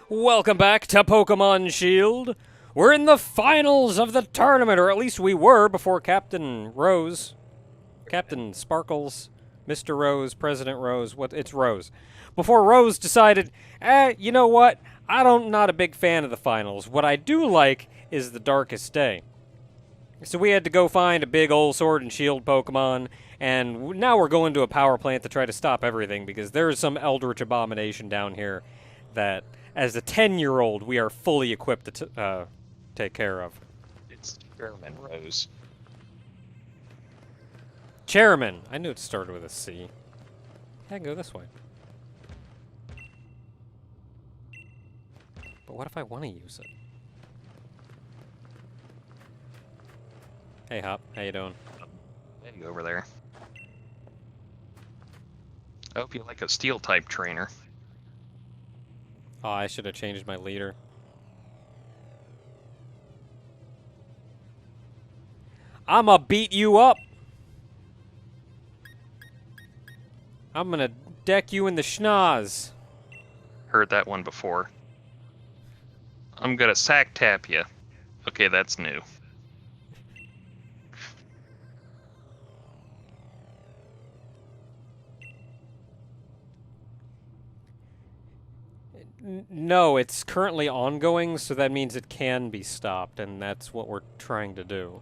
Welcome back to Pokémon Shield. We're in the finals of the tournament, or at least we were before Captain Rose, Captain Sparkles, Mr. Rose, President Rose, it's Rose. Before Rose decided, you know what? Not a big fan of the finals. What I do like is the Darkest Day. So we had to go find a big old Sword and Shield Pokemon, and now we're going to a power plant to try to stop everything because there is some Eldritch Abomination down here that, as a 10-year-old, we are fully equipped to take care of. It's Chairman Rose. Chairman. I knew it started with a C. I can go this way. But what if I want to use it? Hey, Hop. How you doing? Hey, over there. I hope you like a Steel-type trainer. Oh, I should have changed my leader. I'ma beat you up! I'm gonna deck you in the schnoz. Heard that one before. I'm gonna sack tap you. Okay, that's new. No, it's currently ongoing, so that means it can be stopped, and that's what we're trying to do.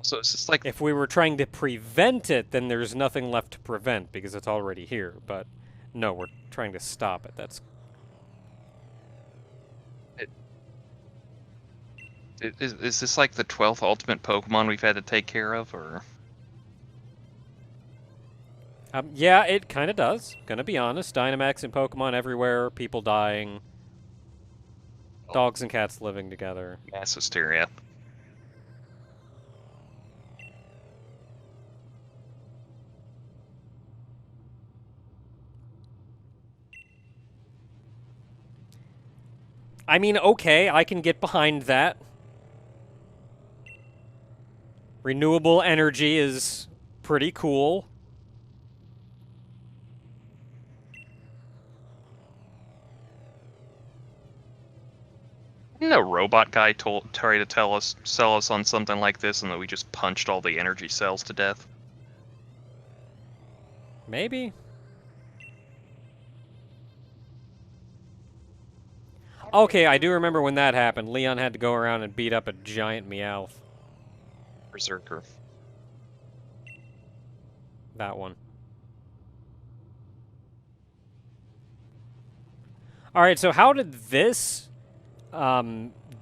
So it's just like... If we were trying to prevent it, then there's nothing left to prevent, because it's already here. But, no, we're trying to stop it. That's... Is this like the 12th ultimate Pokemon we've had to take care of, or...? Yeah, it kind of does. Gonna be honest. Dynamax and Pokemon everywhere, people dying, dogs and cats living together. Mass hysteria. I mean, okay, I can get behind that. Renewable energy is pretty cool. Didn't a robot guy try to sell us on something like this, and then we just punched all the energy cells to death? Maybe. Okay, I do remember when that happened. Leon had to go around and beat up a giant Meowth. Berserker. That one. Alright, so how did this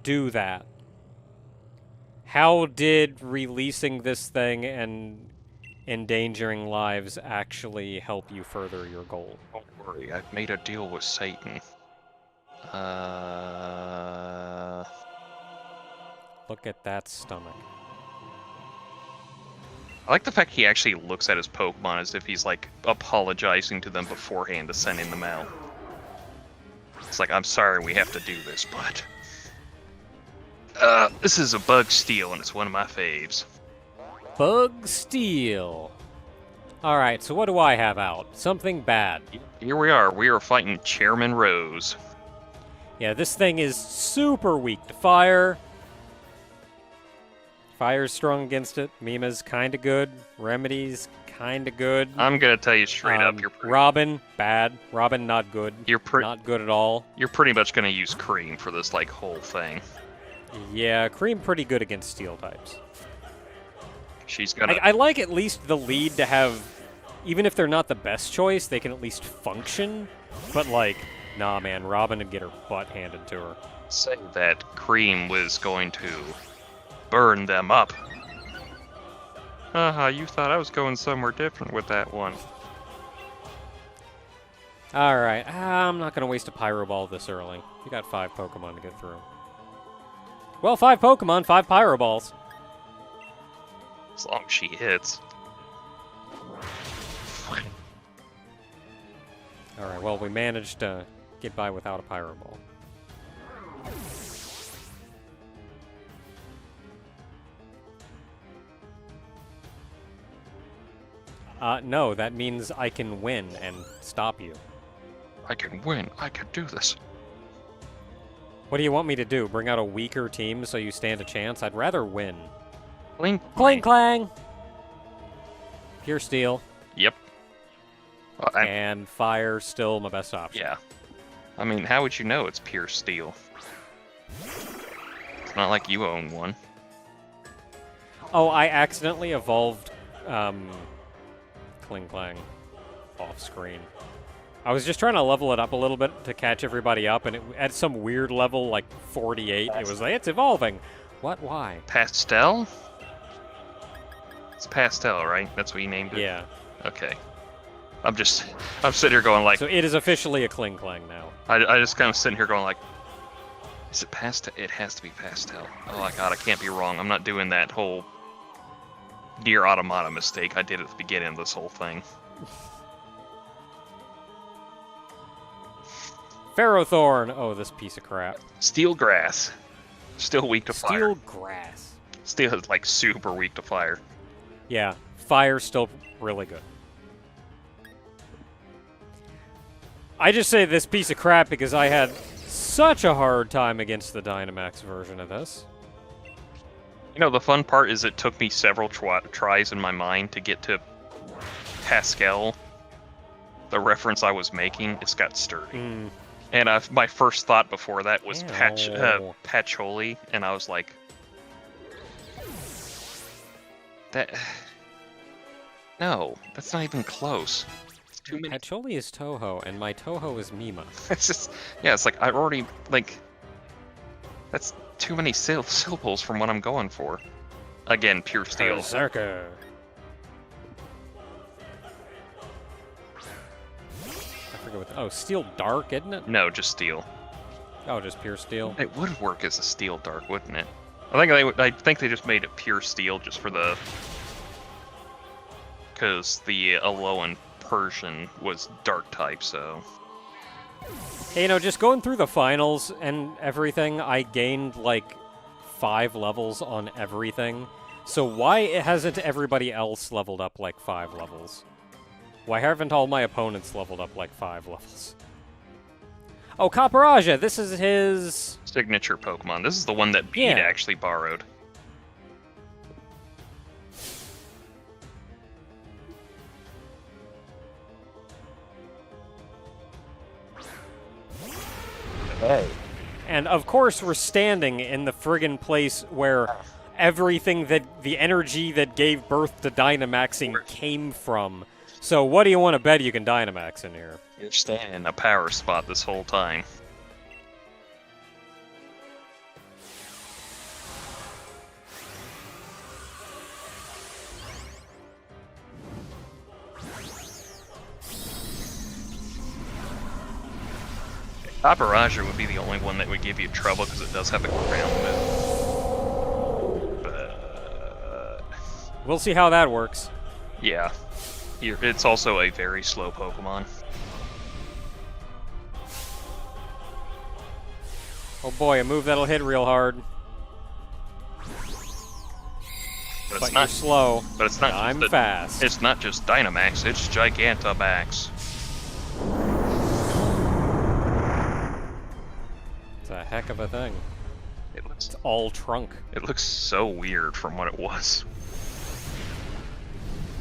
do that? How did releasing this thing and endangering lives actually help you further your goal? Don't worry, I've made a deal with Satan. Look at that stomach. I like the fact he actually looks at his Pokemon as if he's, like, apologizing to them beforehand to sending them out. It's like, I'm sorry we have to do this, but... this is a Bug Steel, and it's one of my faves. Bug Steel. Alright, so what do I have out? Something bad. Here we are fighting Chairman Rose. Yeah, this thing is super weak to fire. Fire's strong against it. Mima's kinda good. Remedy's kinda good. I'm gonna tell you straight up, Robin, bad. Robin, not good. You're not good at all. You're pretty much gonna use Cream for this, like, whole thing. Yeah, Cream pretty good against steel types. She's gonna... I like at least the lead to have, even if they're not the best choice, they can at least function. But, like, nah, man, Robin would get her butt handed to her. Say that Cream was going to burn them up. You thought I was going somewhere different with that one. Alright, I'm not going to waste a Pyro Ball this early. You got 5 Pokemon to get through. Well, 5 Pokemon, 5 Pyro Balls. As long as she hits. Alright, well, we managed to get by without a Pyro Ball. No, that means I can win and stop you. I can win. I can do this. What do you want me to do? Bring out a weaker team so you stand a chance? I'd rather win. Clink. Clang clang! Pure steel. Yep. And fire still my best option. Yeah. I mean, how would you know it's pure steel? It's not like you own one. Oh, I accidentally evolved Cling Clang off screen. I was just trying to level it up a little bit to catch everybody up, and at some weird level, like 48, it was like, it's evolving. What? Why? Pastel? It's Pastel, right? That's what you named it? Yeah. Okay. I'm sitting here going like... So it is officially a Cling Clang now. I just kind of sitting here going like, is it Pastel? It has to be Pastel. Oh my god, I can't be wrong. I'm not doing that whole Nier Automata mistake I did at the beginning of this whole thing. Ferrothorn. Oh, this piece of crap. Steel Grass. Still weak to fire. Steel Grass. Steel is like super weak to fire. Yeah, fire's still really good. I just say this piece of crap because I had such a hard time against the Dynamax version of this. You know, the fun part is it took me several tries in my mind to get to Pascal. The reference I was making, it's got sturdy. And my first thought before that was Patchouli, and I was like, no, that's not even close. It's too many. Patchouli is Toho, and my Toho is Mima. It's just, yeah, it's like, I've already, like, that's too many syllables from what I'm going for. Again, pure steel. Berserker. I forget what. Oh, Steel Dark, isn't it? No, just steel. Oh, just pure steel. It would work as a steel dark, wouldn't it? I think they just made it pure steel just for the, because the Alolan Persian was dark type, so. Hey, you know, just going through the finals and everything, I gained like 5 levels on everything. So why hasn't everybody else leveled up like 5 levels? Why haven't all my opponents leveled up like 5 levels? Oh, Caparajah, this is his... signature Pokemon. This is the one that Bede actually borrowed. Hey. And of course we're standing in the friggin' place where everything that the energy that gave birth to Dynamaxing came from. So what do you want to bet you can Dynamax in here? You're staying in a power spot this whole time. Caparajah would be the only one that would give you trouble because it does have a ground move. But... we'll see how that works. yeah. It's also a very slow Pokemon. Oh boy, a move that'll hit real hard. But you're slow. But it's not. I'm fast. It's not just Dynamax, it's Gigantamax. It's a heck of a thing. It's all trunk. It looks so weird from what it was.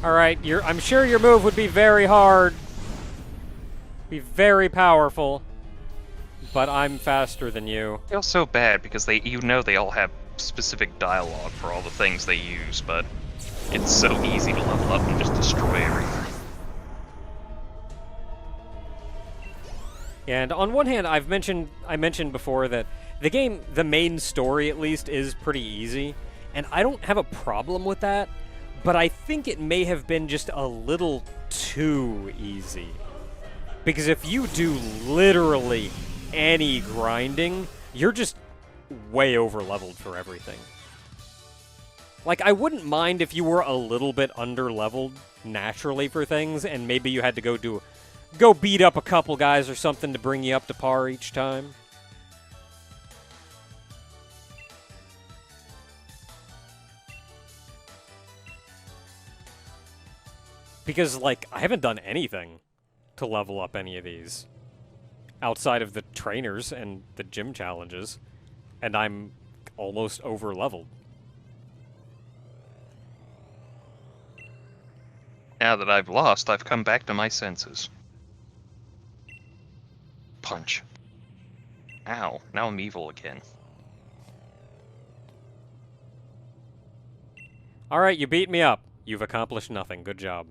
Alright, I'm sure your move would be very hard. Be very powerful. But I'm faster than you. I feel so bad because they all have specific dialogue for all the things they use, but it's so easy to level up and just destroy everything. And on one hand, I mentioned before that the main story at least is pretty easy, and I don't have a problem with that, but I think it may have been just a little too easy. Because if you do literally any grinding, you're just way over-leveled for everything. Like, I wouldn't mind if you were a little bit under-leveled naturally for things, and maybe you had to go beat up a couple guys or something to bring you up to par each time. Because, like, I haven't done anything to level up any of these. outside of the trainers and the gym challenges, and I'm almost over-leveled. Now that I've lost, I've come back to my senses. Punch. Ow, now I'm evil again. Alright, you beat me up. You've accomplished nothing. Good job.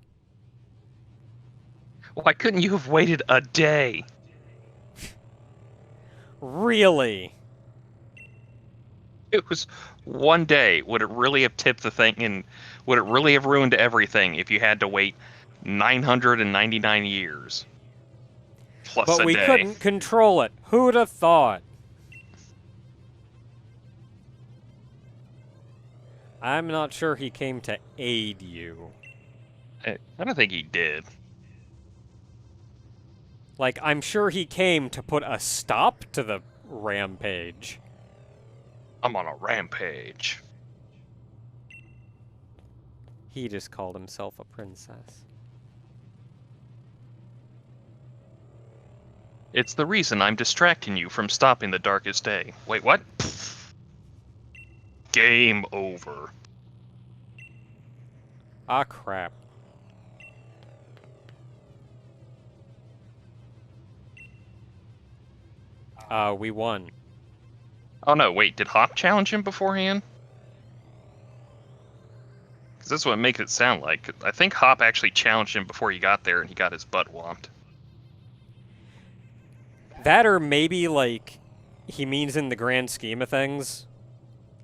Why couldn't you have waited a day? Really? It was one day. Would it really have tipped the thing, and would it really have ruined everything if you had to wait 999 years? Plus But a we day. couldn't control it. Who'd have thought? I'm not sure he came to aid you. I don't think he did. Like, I'm sure he came to put a stop to the rampage. I'm on a rampage. He just called himself a princess. It's the reason I'm distracting you from stopping the darkest day. Wait, what? Game over. Ah, crap. We won. Oh no, wait, did Hop challenge him beforehand? Because that's what makes it sound like. I think Hop actually challenged him before he got there and he got his butt whomped. That or maybe, like, he means in the grand scheme of things.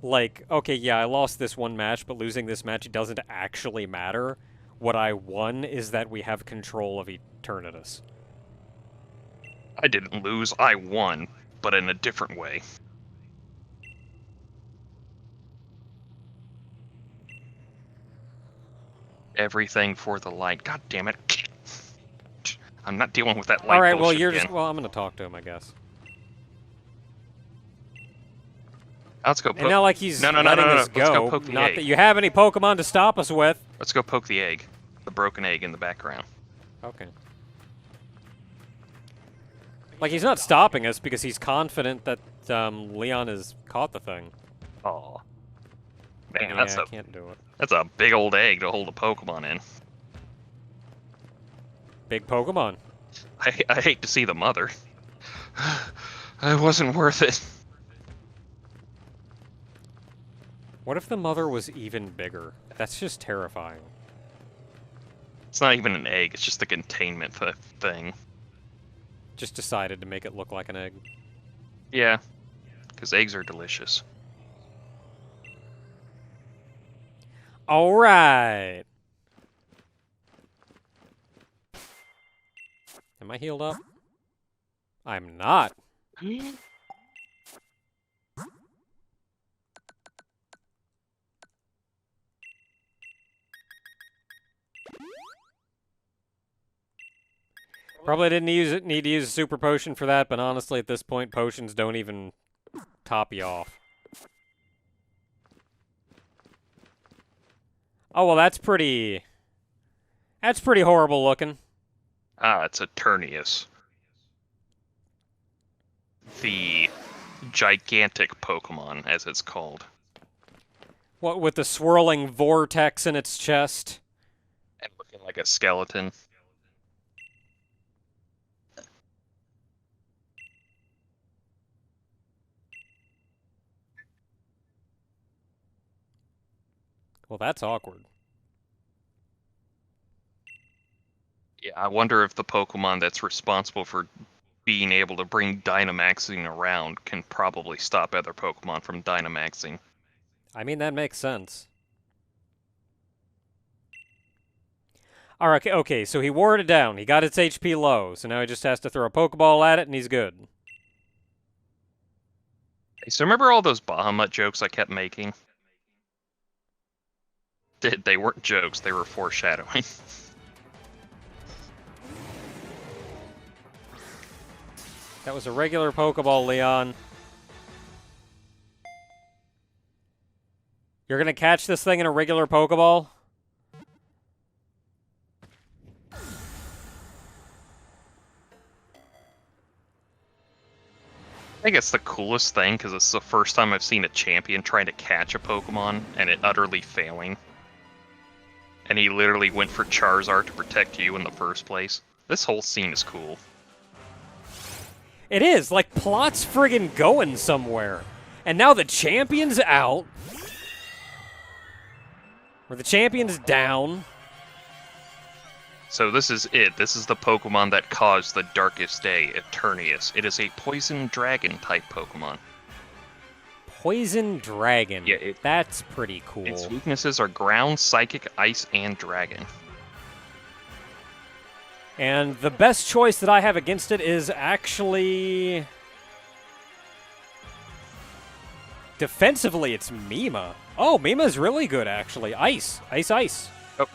Like, okay, yeah, I lost this one match, but losing this match doesn't actually matter. What I won is that we have control of Eternatus. I didn't lose, I won, but in a different way. Everything for the light. God damn it. I'm not dealing with that light Alright, well, bullshit you're again. just... Well, I'm gonna talk to him, I guess. Let's go poke... And not like he's letting us Let's go. go poke the Not egg. that you have any Pokemon to stop us with. Let's go poke the egg. The broken egg in the background. Okay. Like, he's not stopping us because he's confident that Leon has caught the thing. Aw. Man, Yeah, that's I a can't do it. that's a big old egg to hold a Pokemon in. Big Pokemon. I hate to see the mother. It wasn't worth it. What if the mother was even bigger? That's just terrifying. It's not even an egg, it's just the containment thing. Just decided to make it look like an egg. Yeah, because eggs are delicious. Alright! Am I healed up? I'm not. Probably didn't need to use a super potion for that, but honestly at this point potions don't even top you off. Oh, well that's pretty horrible looking. Ah, it's Eternatus. The gigantic Pokemon, as it's called. What, with the swirling vortex in its chest? And looking like a skeleton. Well, that's awkward. Yeah, I wonder if the Pokemon that's responsible for being able to bring Dynamaxing around can probably stop other Pokemon from Dynamaxing. I mean, that makes sense. Alright, okay, so he wore it down. He got its HP low, so now he just has to throw a Pokeball at it and he's good. Hey, so remember all those Bahamut jokes I kept making? They weren't jokes, they were foreshadowing. That was a regular Pokeball, Leon. You're gonna catch this thing in a regular Pokeball? think it's the coolest thing because it's the first time I've seen a champion trying to catch a Pokemon and it utterly failing. And he literally went for Charizard to protect you in the first place. This whole scene is cool. It is, like, plot's friggin' going somewhere. And now the champion's out. Or the champion's down. So this is it. This is the Pokemon that caused the darkest day, Eternatus. It is a poison dragon type Pokemon. Poison dragon. Yeah, that's pretty cool. Its weaknesses are ground, psychic, ice, and dragon. And the best choice that I have against it is actually... defensively, it's Mima. Oh, Mima's really good, actually. Ice. Ice, ice. Oh.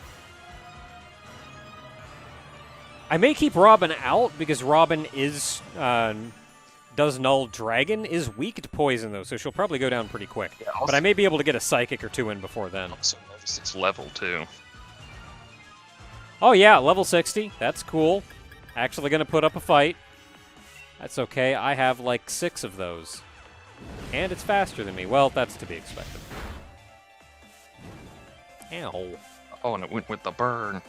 I may keep Robin out because Robin is... does null. Dragon is weak to poison, though, so she'll probably go down pretty quick. Yeah, but I may be able to get a psychic or two in before then. Also, it's level, too. Oh, yeah, level 60. That's cool. Actually going to put up a fight. That's okay. I have, like, 6 of those. And it's faster than me. Well, that's to be expected. Ow. Oh, and it went with the burn.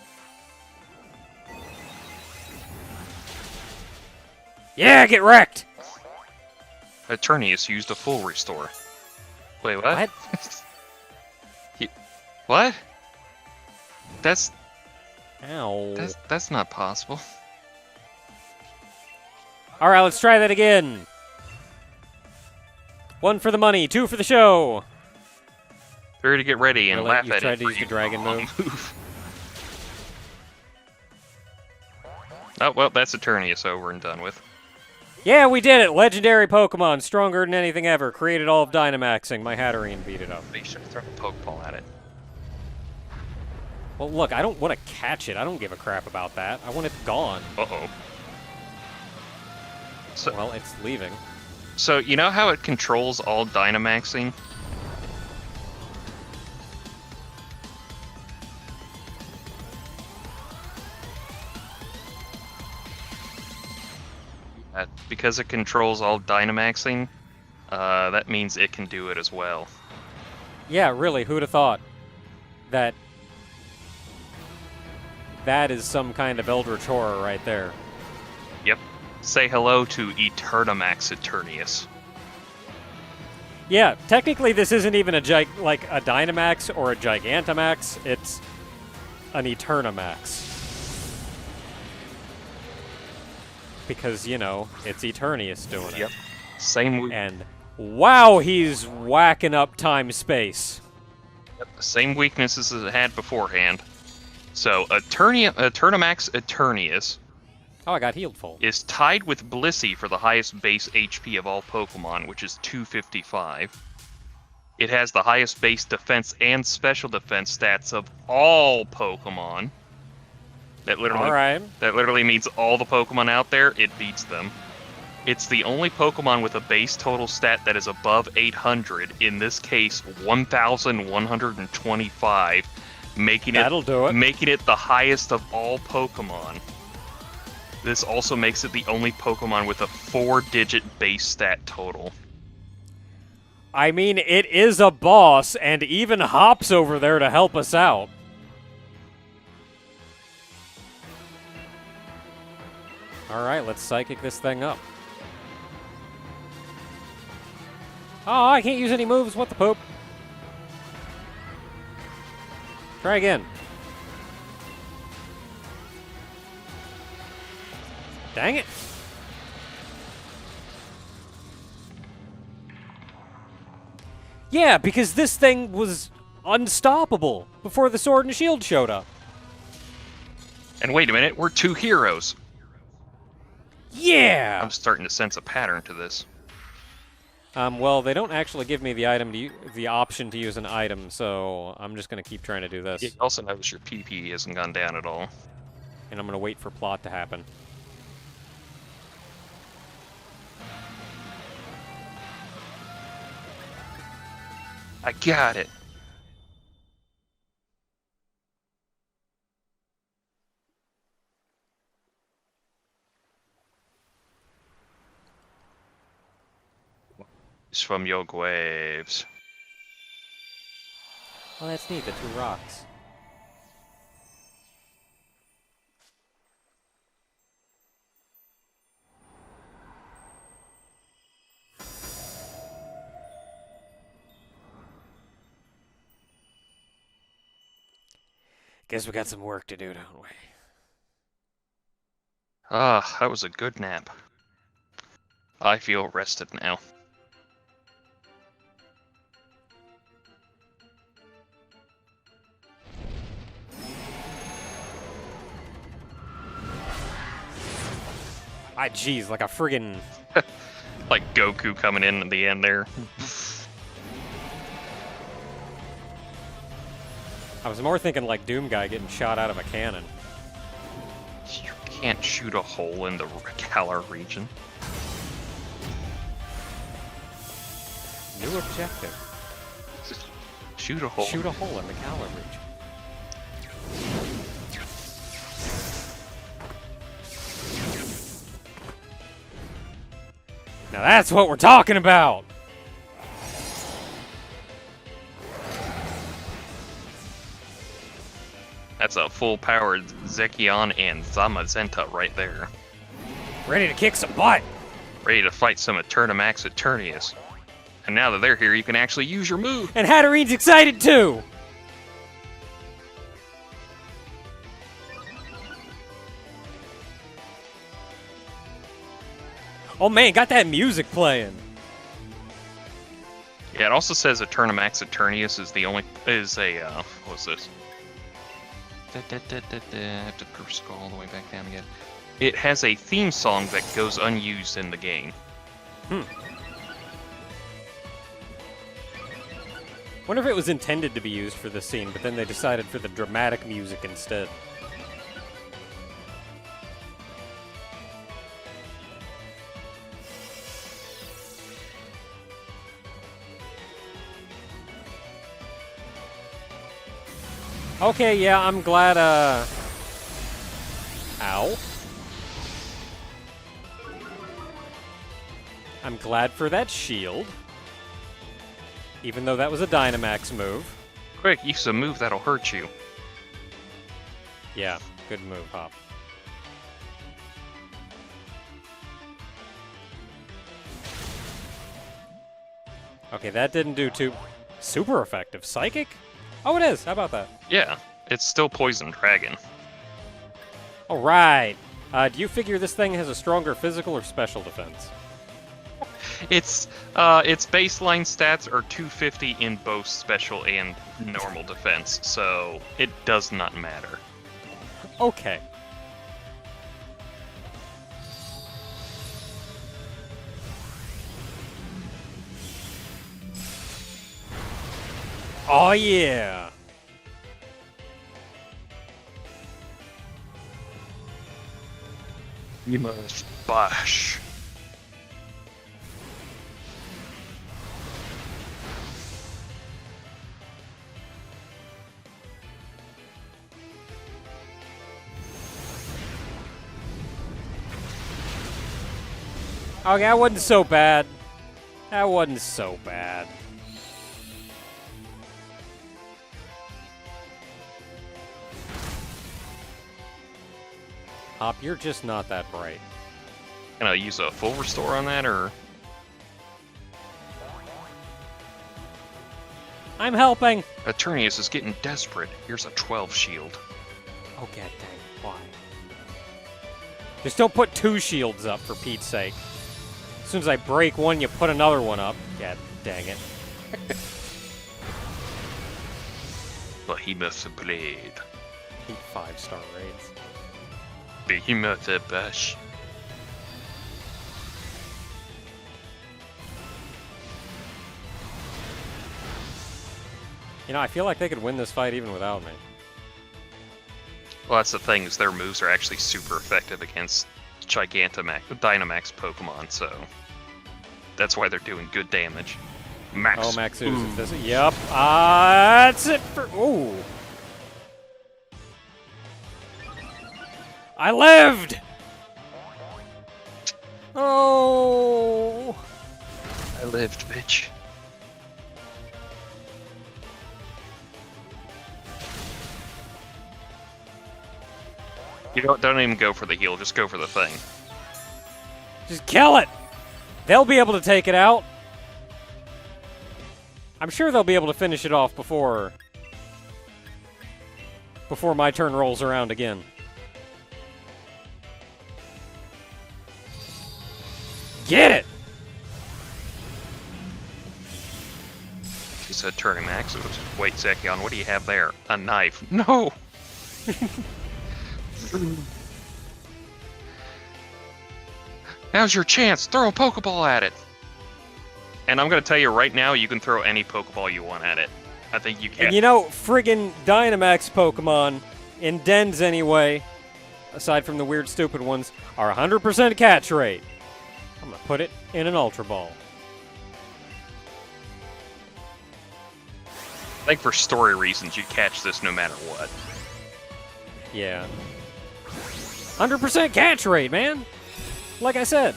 Yeah, get wrecked! Eternatus used a full restore. Wait, what? What? What? That's Ow. that's not possible. All right, let's try that again. 1 for the money, 2 for the show. 3 to get ready and Really? laugh You at it. tried to use the dragon move? Oh, well, that's Eternatus over and done with. Yeah, we did it. Legendary Pokemon, stronger than anything ever. Created all of Dynamaxing. My Hatterene beat it up. They should have thrown a Pokeball at it. Well, look, I don't want to catch it. I don't give a crap about that. I want it gone. Uh-oh. So, well, it's leaving. So, you know how it controls all Dynamaxing? Because it controls all Dynamaxing, that means it can do it as well. Yeah, really, who'd have thought that that is some kind of Eldritch horror right there? Yep. Say hello to Eternamax Eternius. Yeah, technically this isn't even a Dynamax or a Gigantamax. It's an Eternamax. Because, you know, it's Eternius doing it. Yep. Same. And wow, he's whacking up time-space. Yep. Same weaknesses as it had beforehand. So, Eternamax Eternius. Oh, I got healed full. Is tied with Blissey for the highest base HP of all Pokemon, which is 255. It has the highest base defense and special defense stats of all Pokemon. That literally means all the Pokemon out there, it beats them. It's the only Pokemon with a base total stat that is above 800, in this case 1,125, making it the highest of all Pokemon. This also makes it the only Pokemon with a 4-digit base stat total. I mean, it is a boss, and even Hop's over there to help us out. Alright, let's Psychic this thing up. Oh, I can't use any moves. What the poop? Try again. Dang it. Yeah, because this thing was unstoppable before the Sword and Shield showed up. And wait a minute, we're 2 heroes. Yeah! I'm starting to sense a pattern to this. Well, they don't actually give me the option to use an item, so I'm just going to keep trying to do this. You also notice your PP hasn't gone down at all. And I'm going to wait for plot to happen. I got it. It's from your graves. Oh, that's neat, the 2 rocks. Guess we got some work to do, don't we? Ah, that was a good nap. I feel rested now. Ah, jeez, like a friggin'... Like Goku coming in at the end there. I was more thinking like Doom Guy getting shot out of a cannon. You can't shoot a hole in the Galar region. New objective. Just shoot a hole. Shoot a hole in the Galar region. Now that's what we're talking about! That's a full-powered Zekion and Zamazenta right there. Ready to kick some butt! Ready to fight some Eternamax Eternius. And now that they're here, you can actually use your move. And Hatterine's excited too! Oh man, got that music playing! Yeah, it also says Eternamax Eternius is the only what's this? I have to scroll all the way back down again. It has a theme song that goes unused in the game. Wonder if it was intended to be used for this scene, but then they decided for the dramatic music instead. Okay, yeah, I'm glad, Ow. I'm glad for that shield. Even though that was a Dynamax move. Quick, use a move that'll hurt you. Yeah, good move, Hop. Okay, that didn't do too... Super effective. Psychic? Oh, it is. How about that? Yeah, it's still Poison Dragon. Alright. Do you figure this thing has a stronger physical or special defense? Its baseline stats are 250 in both special and normal defense, so it does not matter. Okay. Oh yeah! You must bash. Okay, that wasn't so bad. That wasn't so bad. Hop, you're just not that bright. Can I use a full restore on that, or? I'm helping! Eternius is getting desperate. Here's a 12 shield. Oh, god dang. Why? Just don't put 2 shields up, for Pete's sake. As soon as I break one, you put another one up. God dang it. Behemoth Blade. Hate 5-star raids. Behemoth Bash. You know, I feel like they could win this fight even without me. Well, that's the thing, is their moves are actually super effective against Dynamax Pokemon, so that's why they're doing good damage. Max. Oh, Max Ooze. This, yep. That's it for... Ooh. I lived! Oh. I lived, bitch. You don't even go for the heal, just go for the thing. Just kill it! They'll be able to take it out. I'm sure they'll be able to finish it off before my turn rolls around again. Get it! He said turning max. Wait, Zekion, what do you have there? A knife. No! Now's your chance. Throw a Pokeball at it. And I'm going to tell you right now, you can throw any Pokeball you want at it. I think you can. And you know, friggin' Dynamax Pokemon, in dens anyway, aside from the weird stupid ones, are 100% catch rate. I'm going to put it in an Ultra Ball. I think for story reasons, you catch this no matter what. Yeah. 100% catch rate, man! Like I said.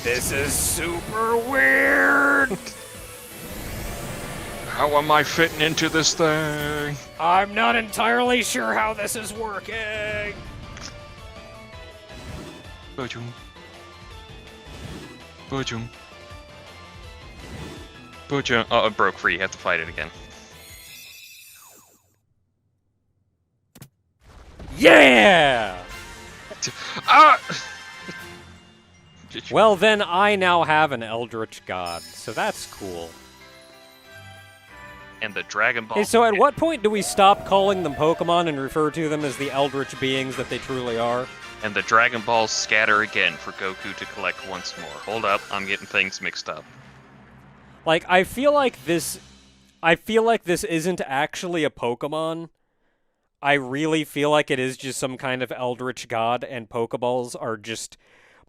This is super weird! How am I fitting into this thing? I'm not entirely sure how this is working! Boom. Boom. Boom. Oh, it broke free. You have to fight it again. Yeah! Ah! Well, then I now have an Eldritch God, so that's cool. And the Dragon Ball. Hey, so at what point do we stop calling them Pokemon and refer to them as the Eldritch beings that they truly are? And the Dragon Balls scatter again for Goku to collect once more. Hold up, I'm getting things mixed up. Like, I feel like this isn't actually a Pokemon. I really feel like it is just some kind of Eldritch God, and Pokeballs are just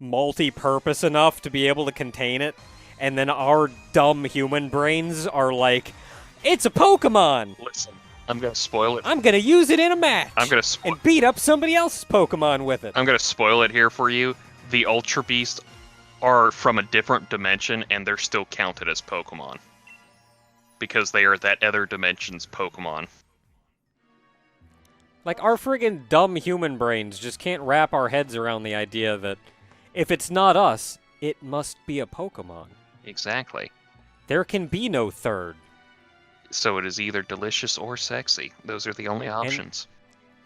multi-purpose enough to be able to contain it, and then our dumb human brains are like, it's a Pokemon! Listen, I'm gonna spoil it. I'm gonna use it in a match! I'm gonna and beat up somebody else's Pokemon with it! I'm gonna spoil it here for you. The Ultra Beasts are from a different dimension, and they're still counted as Pokemon. Because they are that other dimension's Pokemon. Like, our friggin' dumb human brains just can't wrap our heads around the idea that if it's not us, it must be a Pokemon. Exactly. There can be no third. So it is either delicious or sexy. Those are the only options.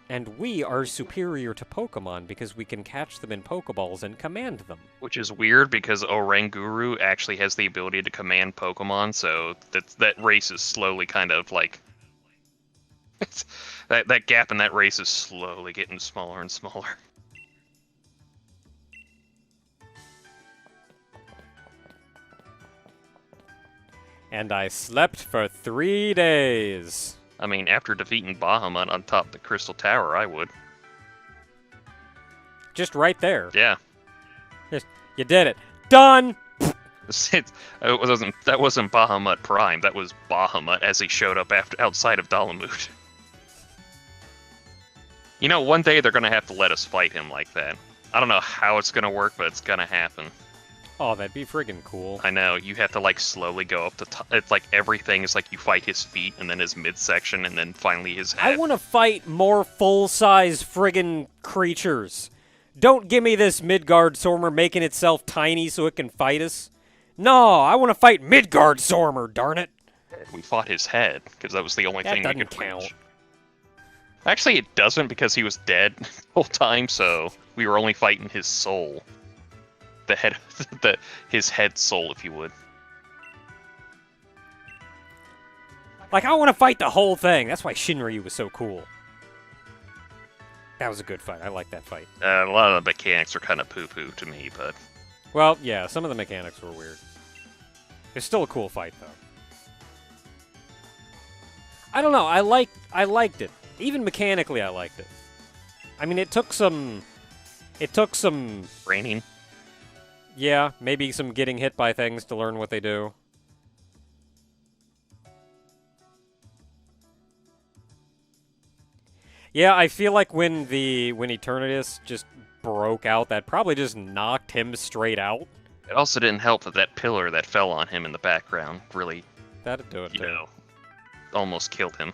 And we are superior to Pokemon because we can catch them in Pokeballs and command them. Which is weird because Oranguru actually has the ability to command Pokemon, so that race is slowly kind of like... that gap in that race is slowly getting smaller and smaller. And I slept for 3 days. I mean, after defeating Bahamut on top of the Crystal Tower, I would. Just right there. Yeah. You did it. Done! That wasn't Bahamut Prime, that was Bahamut as he showed up outside of Dalamud. You know, one day they're gonna have to let us fight him like that. I don't know how it's gonna work, but it's gonna happen. Oh, that'd be friggin' cool. I know, you have to like slowly go up the top. It's like everything is like you fight his feet and then his midsection and then finally his head. I want to fight more full-size friggin' creatures. Don't give me this Midgard-Sormer making itself tiny so it can fight us. No, I want to fight Midgard-Sormer, darn it. We fought his head, because that was the only thing we could count. reach. Actually, it doesn't, because he was dead the whole time, so we were only fighting his soul. The head, his head soul, if you would. Like, I want to fight the whole thing. That's why Shinryu was so cool. That was a good fight. I like that fight. A lot of the mechanics are kind of poo-poo to me, but... Well, yeah, some of the mechanics were weird. It's still a cool fight, though. I don't know. I liked it. Even mechanically, I liked it. I mean, it took some... Raining. Yeah, maybe some getting hit by things to learn what they do. Yeah, I feel like when Eternatus just broke out that probably just knocked him straight out. It also didn't help that that pillar that fell on him in the background really, That'd do it, you too. know, almost killed him.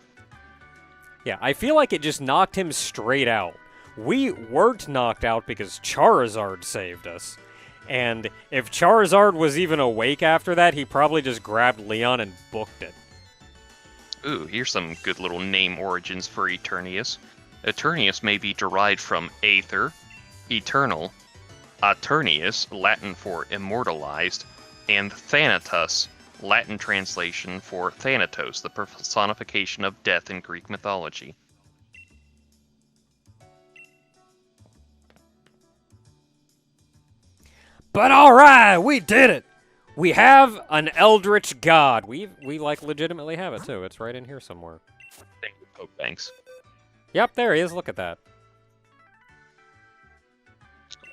Yeah, I feel like it just knocked him straight out. We weren't knocked out because Charizard saved us. And if Charizard was even awake after that, he probably just grabbed Leon and booked it. Ooh, here's some good little name origins for Eternius. Eternius may be derived from aether, eternal, Eternius, Latin for immortalized, and Thanatos, Latin translation for Thanatos, the personification of death in Greek mythology. But alright, we did it! We have an Eldritch God. We like legitimately have it too. It's right in here somewhere. Thank you, Poke Banks. Yep, there he is. Look at that.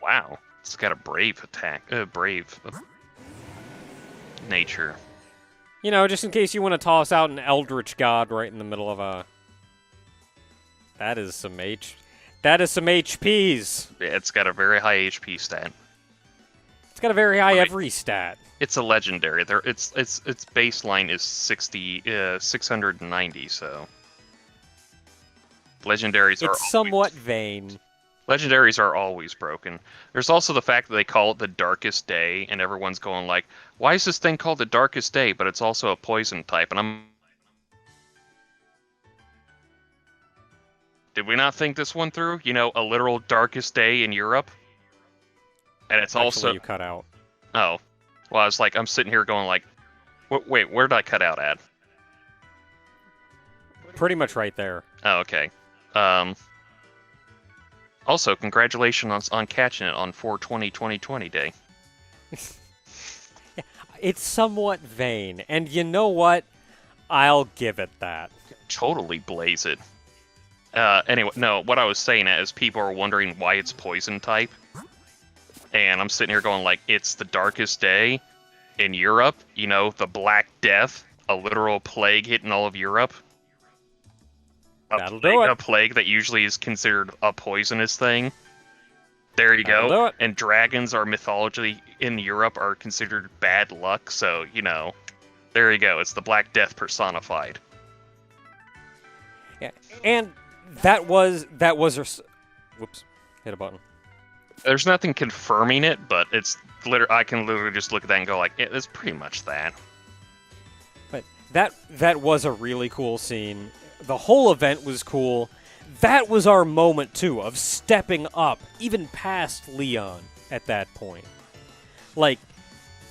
Wow, it's got a brave attack, brave nature. You know, just in case you want to toss out an Eldritch God right in the middle of a... That is some HPs. Yeah, it's got a very high HP stat. It's got a very high Right. every stat. It's a legendary. Its baseline is 690. So legendaries are It's somewhat vain. legendaries are always broken. There's also the fact that they call it the Darkest Day, and everyone's going like, "Why is this thing called the Darkest Day?" But it's also a poison type, and did we not think this one through? You know, a literal Darkest Day in Europe, and it's Actually, also you cut out. oh. Well, I was like, I'm sitting here going like, wait, where did I cut out at? Pretty much right there. Oh, okay. Also, congratulations on catching it on 4/20/2020 day. It's somewhat vain, and you know what? I'll give it that. Totally blaze it. Anyway, no, what I was saying is people are wondering why it's poison type. And I'm sitting here going like, it's the Darkest Day in Europe, you know, the Black Death, a literal plague hitting all of Europe. That'll do it. A plague that usually is considered a poisonous thing. There you That'll do go. it. And dragons are mythology in Europe are considered bad luck, so, you know, there you go. It's the Black Death personified. Yeah, and that was whoops, hit a button. There's nothing confirming it, but it's I can literally just look at that and go like, yeah, it's pretty much that. But that was a really cool scene. The whole event was cool. That was our moment too of stepping up, even past Leon at that point. Like,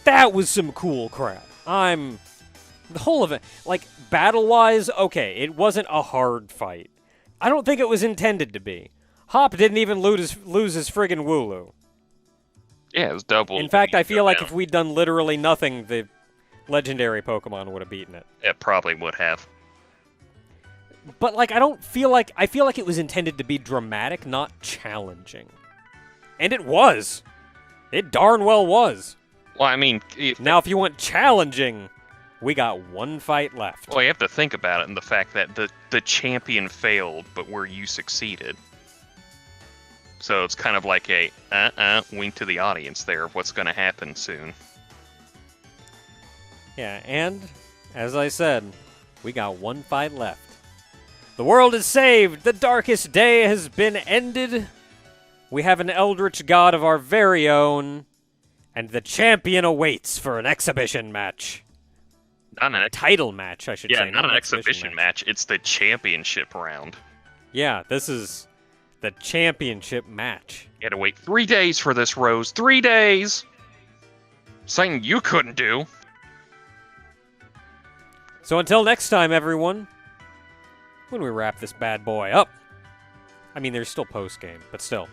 that was some cool crap. The whole event, like, battle-wise, okay, it wasn't a hard fight. I don't think it was intended to be. Hop didn't even lose his friggin' Wooloo. Yeah, it was double. In fact, I feel like down. if we'd done literally nothing, the legendary Pokemon would have beaten it. It probably would have. But, like, I feel like it was intended to be dramatic, not challenging. And it was. It darn well was. Well, I mean, Now, if you want challenging, we got one fight left. well, you have to think about it, and the fact that the champion failed, but where you succeeded. So it's kind of like a wink to the audience there of what's going to happen soon. Yeah, and, as I said, we got one fight left. The world is saved! The darkest day has been ended! We have an Eldritch God of our very own, and the champion awaits for an exhibition match. Not an Title match, I should say. not an exhibition match. It's the championship round. Yeah, this is the championship match. You had to wait 3 days for this, Rose. 3 days! Something you couldn't do. So until next time, everyone, when we wrap this bad boy up. I mean, there's still post-game, but still.